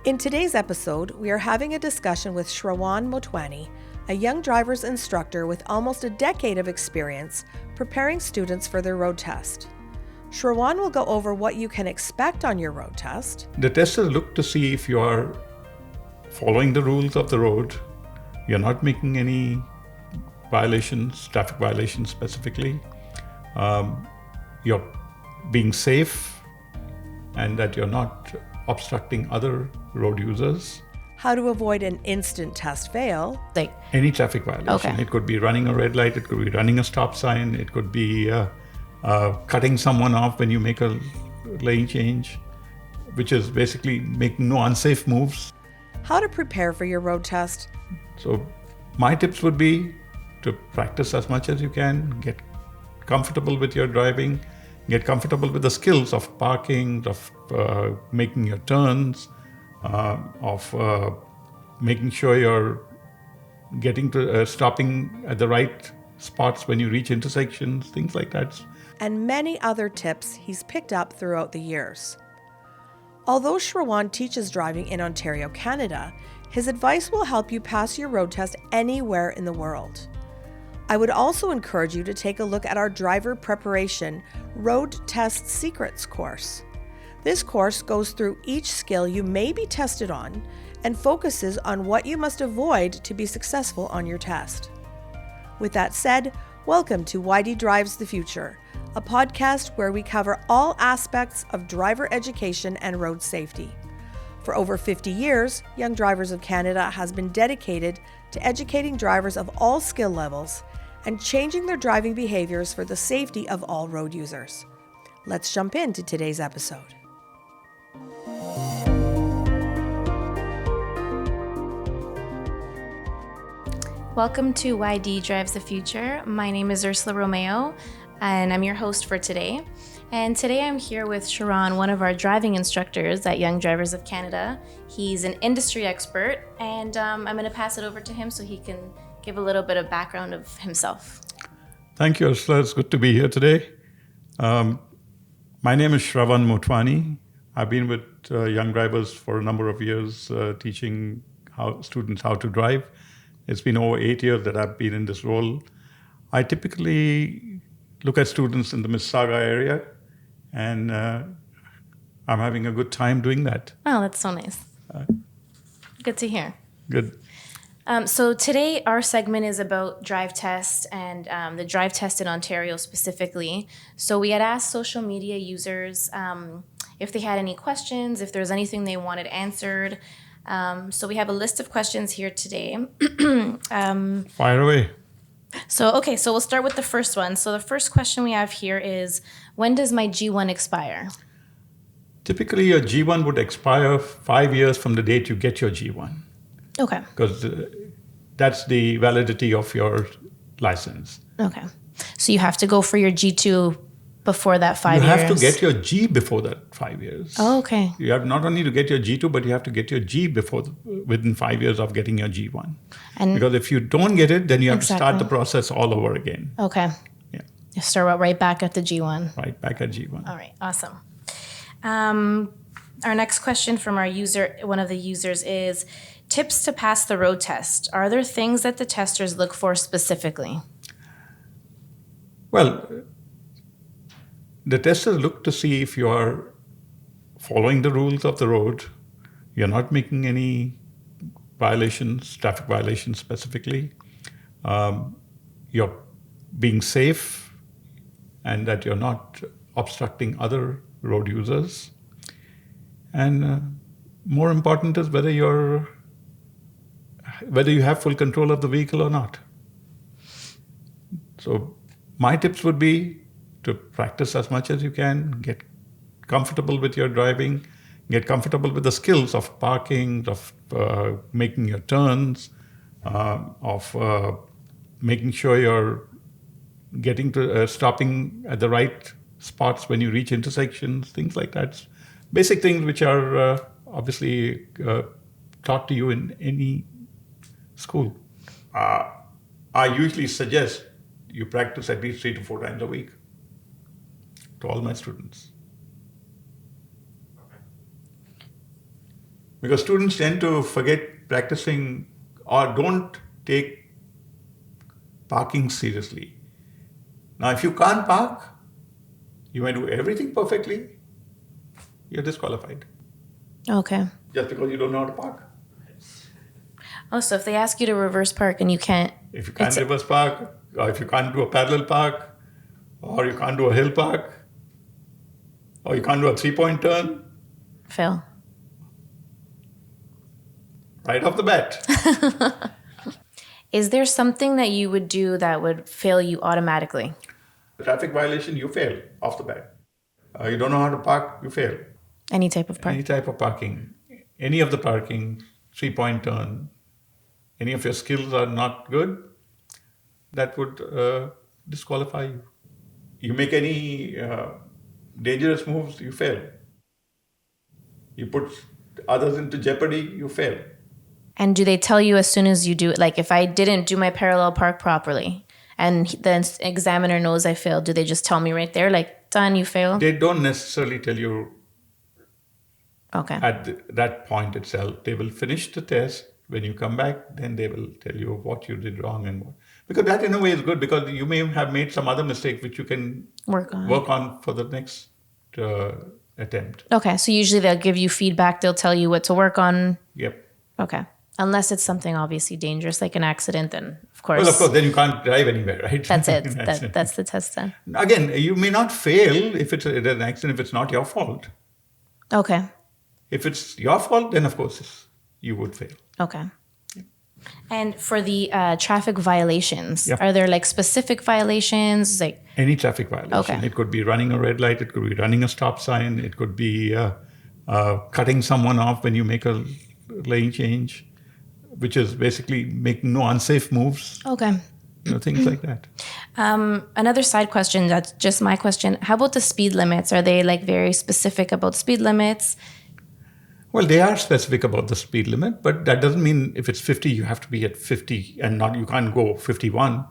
In today's episode, we are having a discussion with Shravan Motwani, a young driver's instructor with almost a decade of experience preparing students for their road test. Shravan will go over what you can expect on your road test. The testers look to see if you are following the rules of the road, you're not making any violations, traffic violations specifically, you're being safe, and that you're not obstructing other road users. How to avoid an instant test fail. Like any traffic violation. Okay. It could be running a red light, it could be running a stop sign, it could be cutting someone off when you make a lane change, which is basically making no unsafe moves. How to prepare for your road test. So my tips would be to practice as much as you can, get comfortable with your driving, get comfortable with the skills of parking, of making your turns, of making sure you're getting to stopping at the right spots when you reach intersections, things like that. And many other tips he's picked up throughout the years. Although Shravan teaches driving in Ontario, Canada, his advice will help you pass your road test anywhere in the world. I would also encourage you to take a look at our driver preparation Road Test Secrets course. This course goes through each skill you may be tested on and focuses on what you must avoid to be successful on your test. With that said, welcome to YD Drives the Future, a podcast where we cover all aspects of driver education and road safety. For over 50 years, Young Drivers of Canada has been dedicated to educating drivers of all skill levels and changing their driving behaviors for the safety of all road users. Let's jump into today's episode. welcome to YD Drives the Future. My name is Ursula Romeo, and I'm your host for today. And today I'm here with Shravan, one of our driving instructors at Young Drivers of Canada. He's an industry expert, and I'm going to pass it over to him so he can give a little bit of background of himself. Thank you, Ursula. It's good to be here today. My name is Shravan Motwani. I've been with Young Drivers for a number of years, teaching students how to drive. It's been over 8 years that I've been in this role. I typically look at students in the Mississauga area, and I'm having a good time doing that. Oh, that's so nice. Good to hear. Good. So today our segment is about drive test and the drive test in Ontario specifically. So we had asked social media users if they had any questions, if there's anything they wanted answered. So we have a list of questions here today. Fire away. So we'll start with the first one. So the first question we have here is, when does my G1 expire? Typically, your G1 would expire 5 years from the date you get your G1. Okay. Because that's the validity of your license. Okay. So you have to go for your G2 before that 5 years? You have to get your G before that 5 years. Oh, okay. You have not only to get your G2, but you have to get your G within 5 years of getting your G1. And because if you don't get it, then you have to start Exactly. the process all over again. Okay. Yeah, You start right back at the G1. right back at G1. All right, awesome. Our next question from one of the users is, tips to pass the road test. Are there things that the testers look for specifically? Well, the testers look to see if you are following the rules of the road, you're not making any violations, traffic violations specifically, you're being safe, and that you're not obstructing other road users. And more important is whether you have full control of the vehicle or not. So my tips would be to practice as much as you can, get comfortable with your driving, get comfortable with the skills of parking, of making your turns, of making sure you're getting to stopping at the right spots when you reach intersections, things like that. Basic things which are obviously taught to you in any school. I usually suggest you practice at least 3 to 4 times a week to all my students. Because students tend to forget practicing or don't take parking seriously. Now, if you can't park, you may do everything perfectly, you're disqualified. Okay. Just because you don't know how to park. Oh, so if they ask you to reverse park and you can't... If you can't reverse park, or if you can't do a parallel park, or you can't do a hill park, or you can't do a 3-point turn, fail. right off the bat. Is there something that you would do that would fail you automatically? Traffic violation, you fail off the bat. You don't know how to park, you fail. Any type of park? Any type of parking. Any of the parking, 3-point turn, any of your skills are not good, that would disqualify you. You make any dangerous moves, you fail. You put others into jeopardy, you fail. And do they tell you as soon as you do it? Like if I didn't do my parallel park properly and the examiner knows I failed, do they just tell me right there, like, done, you failed? They don't necessarily tell you okay. At that point itself. They will finish the test. When you come back, then they will tell you what you did wrong and what. Because that in a way is good because you may have made some other mistake which you can work on for the next attempt. Okay, so usually they'll give you feedback. They'll tell you what to work on. Yep. Okay. Unless it's something obviously dangerous, like an accident, then of course. Well, of course, then you can't drive anywhere, right? That's it. That's the test then. Again, you may not fail if it's an accident, if it's not your fault. Okay. If it's your fault, then of course you would fail. Okay. Yeah. And for the traffic violations, yep. Are there like specific violations? Like any traffic violation. Okay. It could be running a red light. It could be running a stop sign. It could be cutting someone off when you make a lane change, which is basically making no unsafe moves. Okay. Things like that. Another side question, that's just my question. How about the speed limits? Are they like very specific about speed limits? Well, they are specific about the speed limit, but that doesn't mean if it's 50, you have to be at 50 and you can't go 51.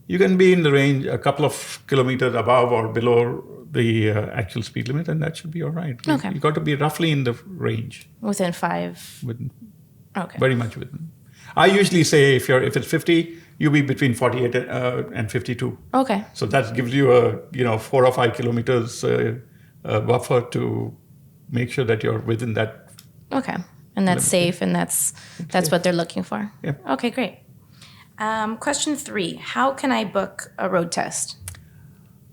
You can be in the range a couple of kilometers above or below the actual speed limit, and that should be all right. Okay. You got to be roughly in the range. Within 5? Okay. Very much within. I usually say if it's 50, you be between 48 and 52. Okay. So that gives you a 4 or 5 kilometers buffer to make sure that you're within that. Okay. And that's safe, and that's what they're looking for. Yeah. Okay, great. Question 3, how can I book a road test?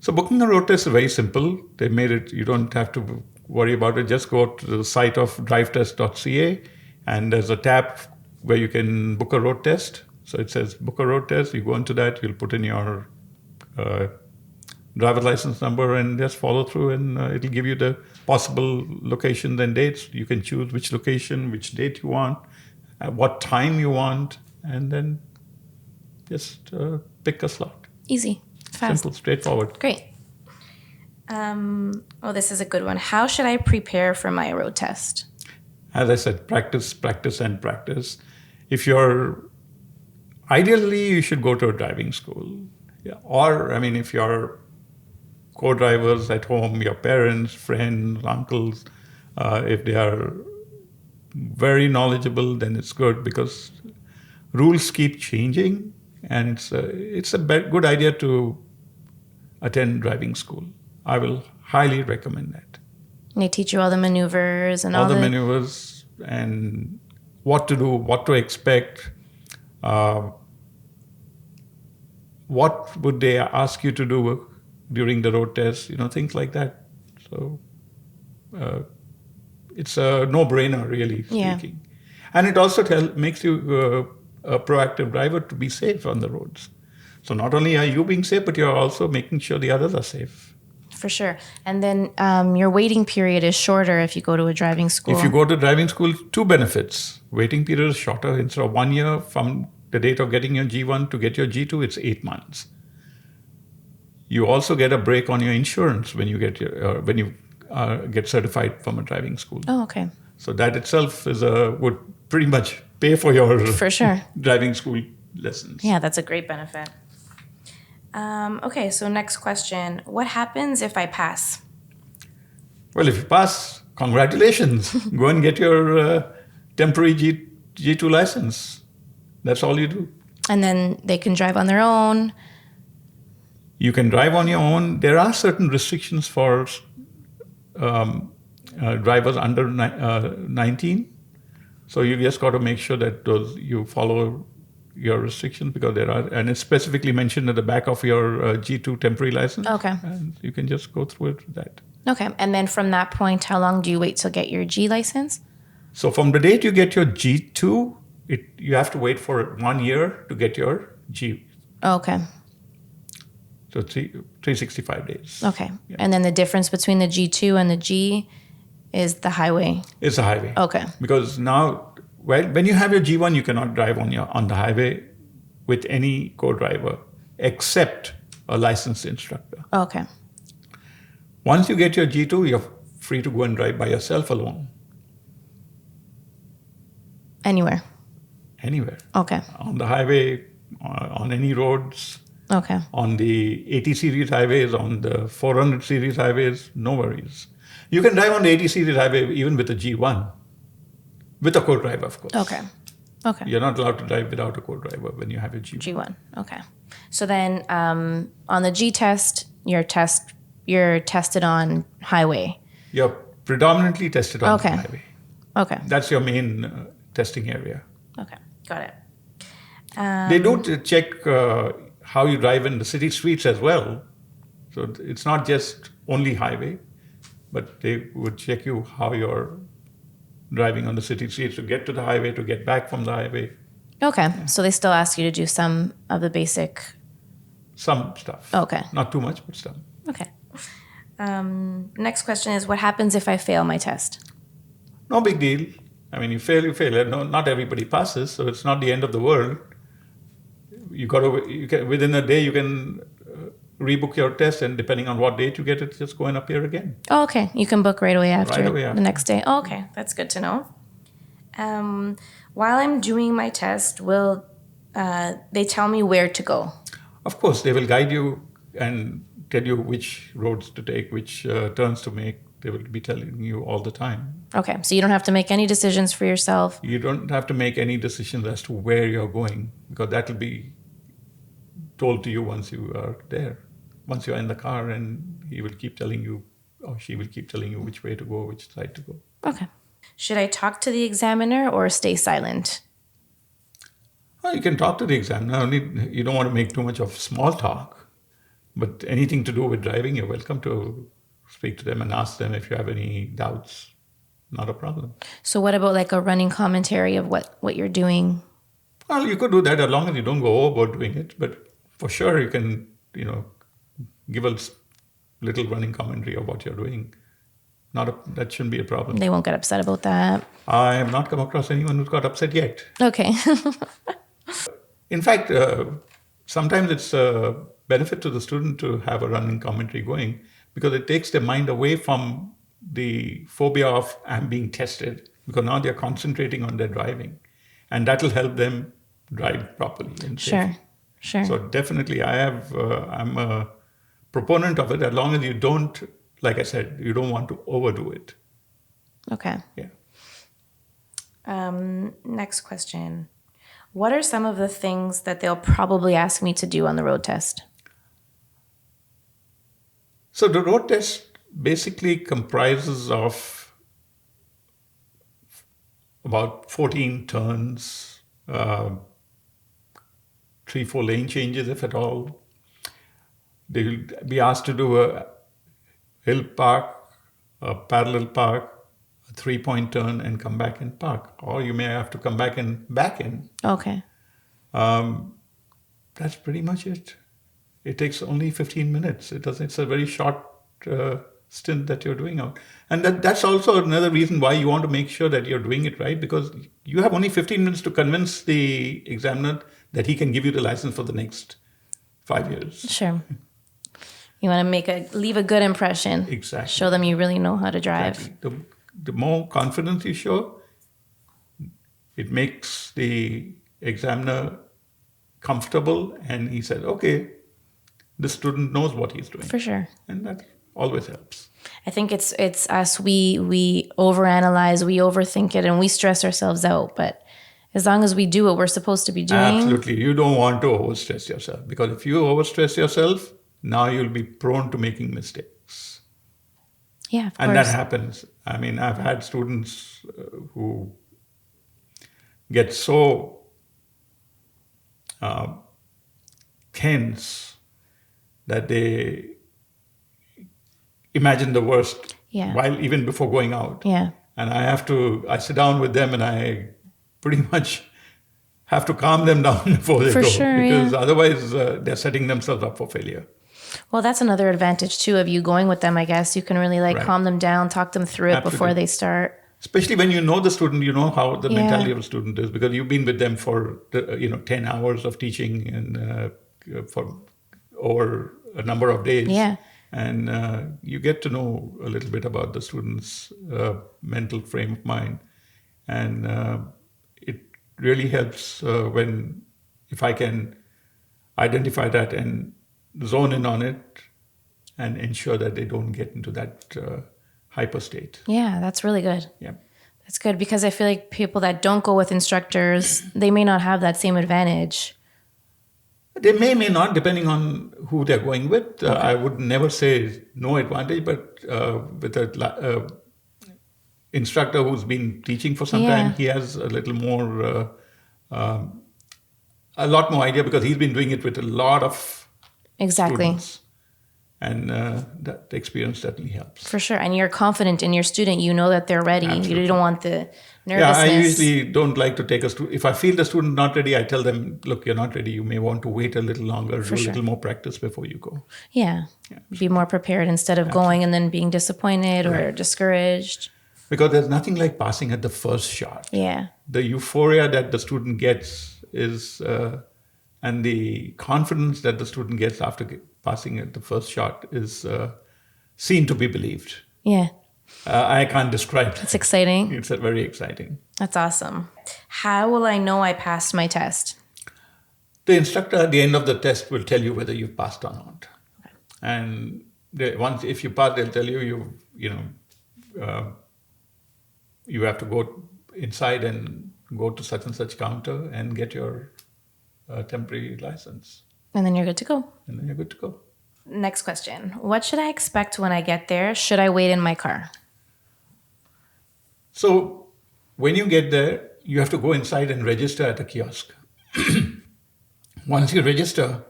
So booking a road test is very simple. They made it, you don't have to worry about it. Just go to the site of drivetest.ca and there's a tab where you can book a road test. So it says book a road test. You go into that, you'll put in your driver's license number and just follow through, and it'll give you the possible locations and dates. You can choose which location, which date you want, at what time you want, and then just pick a slot. Easy, fast. Simple, straightforward. Great. This is a good one. How should I prepare for my road test? As I said, practice, practice, and practice. Ideally, you should go to a driving school. Yeah. Or, if you're co-drivers at home, your parents, friends, uncles, if they are very knowledgeable, then it's good because rules keep changing, and it's a good idea to attend driving school. I will highly recommend that. And they teach you all the maneuvers and all the maneuvers and what to do, what to expect. What would they ask you to do during the road test? Things like that. So it's a no-brainer, really speaking. And it also makes you a proactive driver to be safe on the roads. So not only are you being safe, but you're also making sure the others are safe. For sure. And then your waiting period is shorter if you go to a driving school. If you go to driving school, 2 benefits. Waiting period is shorter. Instead of 1 year from the date of getting your G1 to get your G2, it's 8 months. You also get a break on your insurance when you get get certified from a driving school. Oh, okay. So that itself would pretty much pay for your for sure driving school lessons. Yeah, that's a great benefit. Okay, so next question. What happens if I pass? Well, if you pass, congratulations. Go and get your temporary G2 license. That's all you do. And then they can drive on their own. You can drive on your own. There are certain restrictions for drivers under 19. So you just got to make sure that you follow your restrictions, because there are, and it's specifically mentioned at the back of your G2 temporary license. Okay. And you can just go through it with that. Okay. And then from that point, how long do you wait to get your G license? So from the date you get your G2, you have to wait for 1 year to get your G. Okay. So 365 days. Okay. Yeah. And then the difference between the G2 and the G is the highway. It's a highway. Okay. Because now, when you have your G1, you cannot drive on the highway with any co-driver except a licensed instructor. Okay. Once you get your G2, you're free to go and drive by yourself alone. Anywhere. Anywhere. Okay. On the highway, on any roads, Okay. on the 80 series highways, on the 400 series highways, no worries. You can drive on the 80 series highway even with a G1, with a co-driver, of course. Okay. Okay. You're not allowed to drive without a co-driver when you have a G1. G1. Okay. So then on the G test, you're tested on highway. You're predominantly tested on Okay. the highway. Okay. That's your main testing area. Okay. Got it. They do check how you drive in the city streets as well. So it's not just only highway, but they would check you how you're driving on the city streets to get to the highway, to get back from the highway. Okay. So they still ask you to do some of the basic. Some stuff. Okay. Not too much, but some. Okay. Next question is, what happens if I fail my test? No big deal. I mean, you fail. No, not everybody passes, so it's not the end of the world. Within a day, you can rebook your test, and depending on what date you get it, just go and appear again. Oh, okay. You can book right away after, Right away after. the next day. Oh, okay. That's good to know. While I'm doing my test, will they tell me where to go? Of course, they will guide you and tell you which roads to take, which turns to make. They will be telling you all the time. Okay. So you don't have to make any decisions for yourself. You don't have to make any decisions as to where you're going, because that will be told to you once you are there. Once you're in the car, and he will keep telling you, or she will keep telling you which way to go, which side to go. Okay. Should I talk to the examiner or stay silent? Well, you can talk to the examiner. You don't want to make too much of small talk, but anything to do with driving, you're welcome to speak to them and ask them if you have any doubts. Not a problem. So what about like a running commentary of what you're doing? Well, you could do that as long as you don't go overboard doing it. But for sure, you can, give a little running commentary of what you're doing. That shouldn't be a problem. They won't get upset about that. I have not come across anyone who's got upset yet. Okay. In fact, sometimes it's a benefit to the student to have a running commentary going, because it takes their mind away from the phobia of I'm being tested, because now they're concentrating on their driving, and that will help them drive properly and safely. Sure. So definitely, I'm a proponent of it, as long as you don't, like I said, you don't want to overdo it. Okay. Yeah. Next question. What are some of the things that they'll probably ask me to do on the road test? So the road test basically comprises of about 14 turns, 3-4 lane changes, if at all. They will be asked to do a hill park, a parallel park, a 3-point turn, and come back and park. Or you may have to come back and back in. Okay. That's pretty much it. It takes only 15 minutes. It's a very short stint that you're doing out. And that's also another reason why you want to make sure that you're doing it right, because you have only 15 minutes to convince the examiner that he can give you the license for the next 5 years. Sure. You want to leave a good impression. Exactly. Show them you really know how to drive. Exactly. The more confidence you show, it makes the examiner comfortable, and he said, okay, the student knows what he's doing. For sure. And that always helps. I think it's us. We overanalyze, we overthink it, and we stress ourselves out. But as long as we do what we're supposed to be doing, Absolutely. You don't want to overstress yourself, because if you overstress yourself, now you'll be prone to making mistakes. yeah, of And course. that happens. I mean, I've had students who get so tense that they imagine the worst Yeah. while even before going out. Yeah. And I sit down with them and I pretty much have to calm them down before they For go. sure, Because yeah. otherwise they're setting themselves up for failure. Well, that's another advantage too of you going with them. I guess you can really like Right. calm them down, talk them through it before Absolutely. they start. Especially when you know the student, you know how the Yeah. mentality of a student is, because you've been with them for 10 hours of teaching and for over a number of days. Yeah. And you get to know a little bit about the student's mental frame of mind. And it really helps if I can identify that and zone in on it and ensure that they don't get into that hyper state. Yeah, that's really good. Yeah. That's good because I feel like people that don't go with instructors, they may not have that same advantage. They may not, depending on who they're going with. I would never say no advantage, but with a instructor who's been teaching for some Yeah. time, he has a little more, a lot more idea, because he's been doing it with a lot of Exactly. students. And that experience certainly helps. For sure. And you're confident in your student. You know that they're ready. Absolutely. You don't want the Yeah, nervousness. I usually don't like to take a student. If I feel the student not ready, I tell them, look, you're not ready. You may want to wait a little longer, do a sure. little more practice before you go. Yeah. Be more prepared instead of going and then being disappointed or discouraged. Because there's nothing like passing at the first shot. Yeah. The euphoria that the student gets is, and the confidence that the student gets after passing at the first shot is seen to be believed. Yeah. I can't describe It's it. exciting. It's very exciting. That's awesome. How will I know I passed my test? The instructor at the end of the test will tell you whether you've passed or not. And if you pass, they'll tell you you have to go inside and go to such and such counter and get your temporary license. And then you're good to go. And then you're good to go. Next question. What should I expect when I get there? Should I wait in my car? So when you get there, you have to go inside and register at a kiosk. Once you register,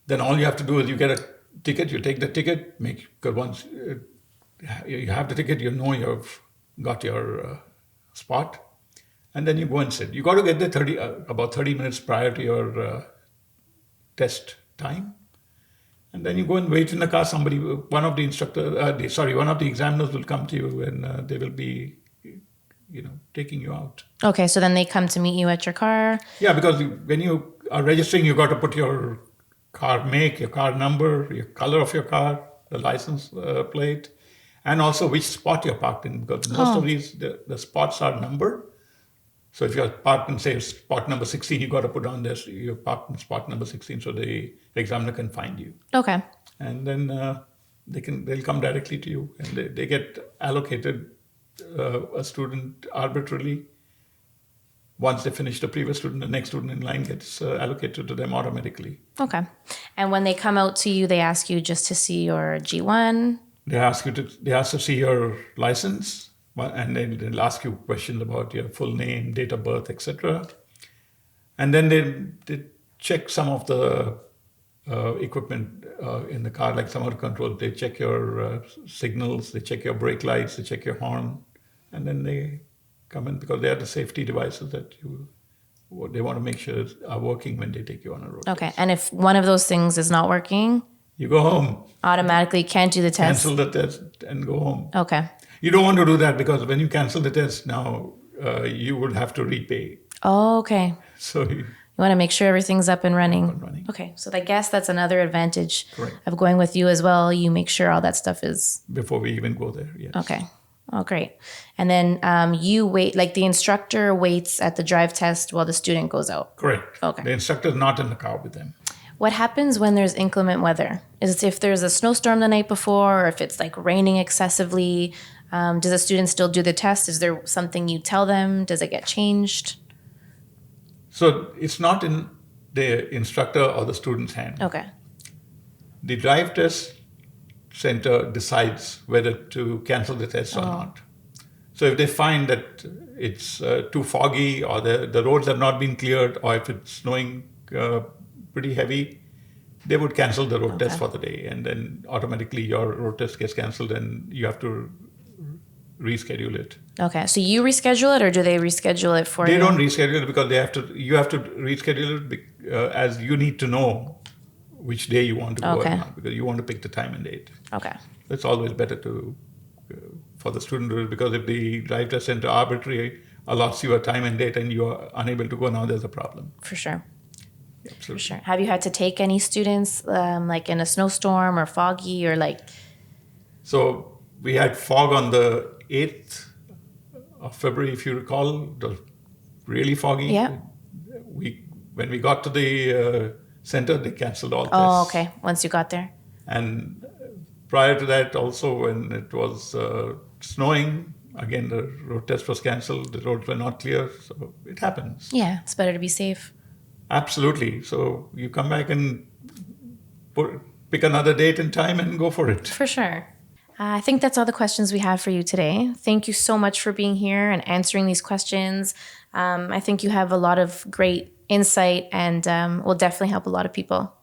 then all you have to do is you get a ticket, you take the ticket, because once you have the ticket, you know you've got your spot, and then you go and sit. You got to get there about 30 minutes prior to your test time. And then you go and wait in the car. One of the examiners will come to you, and they will be, taking you out. Okay, so then they come to meet you at your car. Yeah, because when you are registering, you got to put your car make, your car number, your color of your car, the license plate, and also which spot you're parked in. Because most of these, the spots are numbered. So if you're parked in, say, spot number 16, you got to put on this, you're parked in spot number 16, so the examiner can find you. Okay. And then they'll come directly to you, and they get allocated a student arbitrarily. Once they finish the previous student, the next student in line gets allocated to them automatically. Okay. And when they come out to you, they ask you just to see your G1. They ask to see your license. And then they'll ask you questions about your full name, date of birth, etc. And then they check some of the equipment in the car, like some of the controls. They check your signals, they check your brake lights, they check your horn, and then they come in, because they are the safety devices that they want to make sure are working when they take you on a road Okay. test. And if one of those things is not working, You go home, automatically can't do the test. cancel the test, and go home. Okay. You don't want to do that, because when you cancel the test now, you would have to repay. Oh, okay. So You want to make sure everything's up and running. Up and running. Okay. So I guess that's another advantage Correct. of going with you as well. You make sure all that stuff is before we even go there, yes. okay. Oh, great. And then you wait, like the instructor waits at the drive test while the student goes out. Correct. Okay. The instructor is not in the car with them. What happens when there's inclement weather? Is it if there's a snowstorm the night before, or if it's like raining excessively? Does a student still do the test? Is there something you tell them? Does it get changed? So it's not in the instructor or the student's hand. Okay. The drive test center decides whether to cancel the test or not. So if they find that it's too foggy, or the roads have not been cleared, or if it's snowing pretty heavy, they would cancel the road test for the day, and then automatically your road test gets canceled and you have to reschedule it. Okay. So you reschedule it, or do they reschedule it for you? They don't reschedule it because you have to reschedule it as you need to know which day you want to go or not, because you want to pick the time and date. Okay. It's always better for the student to do it, because if the drive test center arbitrarily allots you a time and date and you are unable to go, now there's a problem. For sure. Absolutely. For sure. Have you had to take any students like in a snowstorm or foggy or like? So we had fog on the 8th of February, if you recall. It was really foggy. Yeah. When we got to the center, they canceled all tests. Oh, okay. Once you got there. And prior to that, also when it was snowing, again the road test was canceled. The roads were not clear, so it happens. Yeah, it's better to be safe. Absolutely. So you come back and pick another date and time and go for it. For sure. I think that's all the questions we have for you today. Thank you so much for being here and answering these questions. I think you have a lot of great insight and will definitely help a lot of people.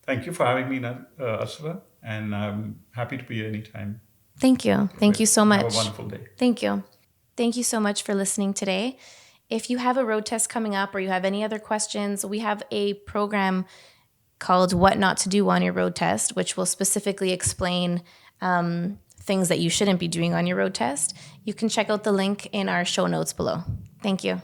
Thank you for having me, Asra, and I'm happy to be here anytime. Thank you. Thank you so much. Have a wonderful day. Thank you. Thank you so much for listening today. If you have a road test coming up or you have any other questions, we have a program called What Not to Do on Your Road Test, which will specifically explain things that you shouldn't be doing on your road test. You can check out the link in our show notes below. Thank you.